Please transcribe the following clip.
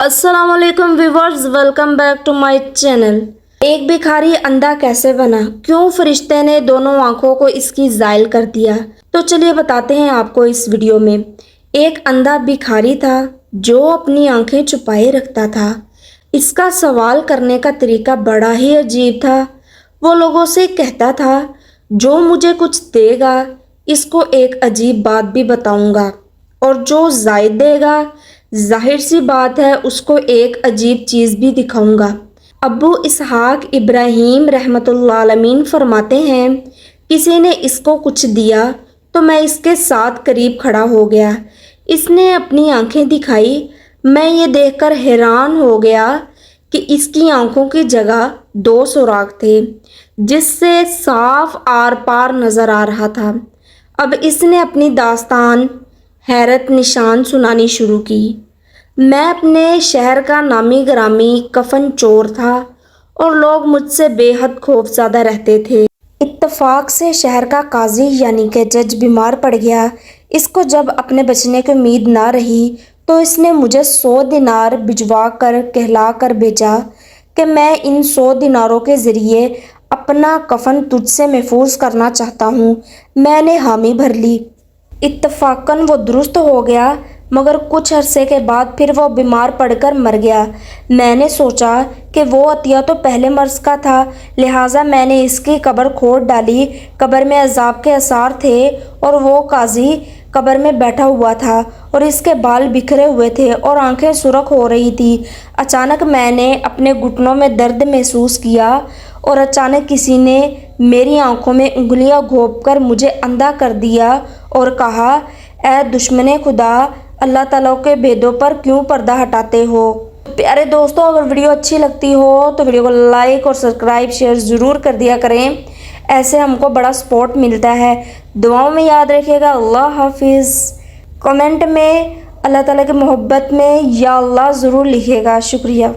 अस्सलाम वालेकुम viewers, welcome back to my channel. एक भिखारी अंधा कैसे बना, क्यों फरिश्ते ने दोनों आंखों को इसकी जायल कर दिया, तो चलिए बताते हैं आपको इस वीडियो में। एक अंधा भिखारी था जो अपनी आंखें छुपाए रखता था। इसका सवाल करने का तरीका बड़ा ही अजीब था। वो लोगों से कहता था, जो मुझे कुछ देगा इसको एक अजीब बात भी बताऊंगा, और जो जायद देगा जाहिर सी बात है उसको एक अजीब चीज़ भी दिखाऊंगा। अब्बू इसहाक इब्राहिम रहमतुल्लाह अलमीन फरमाते हैं, किसी ने इसको कुछ दिया तो मैं इसके साथ करीब खड़ा हो गया। इसने अपनी आंखें दिखाई। मैं ये देखकर हैरान हो गया कि इसकी आंखों की जगह दो सुराख थे जिससे साफ आर पार नज़र आ रहा था। अब इसने अपनी दास्तान हैरत निशान सुनानी शुरू की। मैं अपने शहर का नामी ग्रामी कफन चोर था और लोग मुझसे बेहद खौफज़दा रहते थे। इत्तफाक से शहर का काजी यानी कि जज बीमार पड़ गया। इसको जब अपने बचने की उम्मीद ना रही तो इसने मुझे 100 दिनार भिजवा कर कहला कर भेजा कि मैं इन 100 दिनारों के ज़रिए अपना कफन तुझसे महफूज करना चाहता हूँ। मैंने हामी भर ली। इत्तफाकन वो दुरुस्त हो गया, मगर कुछ अरसे के बाद फिर वो बीमार पड़कर मर गया। मैंने सोचा कि वो अतिया तो पहले मर्ज का था, लिहाजा मैंने इसकी कब्र खोद डाली। कब्र में अजाब के आसार थे और वो काजी कब्र में बैठा हुआ था और इसके बाल बिखरे हुए थे और आंखें सुर्ख हो रही थी। अचानक मैंने अपने घुटनों में दर्द महसूस किया और अचानक किसी ने मेरी आंखों में उंगलियां घोंपकर मुझे अंधा कर दिया और कहा, ऐ दुश्मने खुदा, अल्लाह ताला के भेदों पर क्यों पर्दा हटाते हो। प्यारे दोस्तों, अगर वीडियो अच्छी लगती हो तो वीडियो को लाइक और सब्सक्राइब शेयर ज़रूर कर दिया करें, ऐसे हमको बड़ा सपोर्ट मिलता है। दुआओं में याद रखिएगा। अल्लाह हाफिज़। कमेंट में अल्लाह ताला की मोहब्बत में या अल्लाह ज़रूर लिखिएगा। शुक्रिया।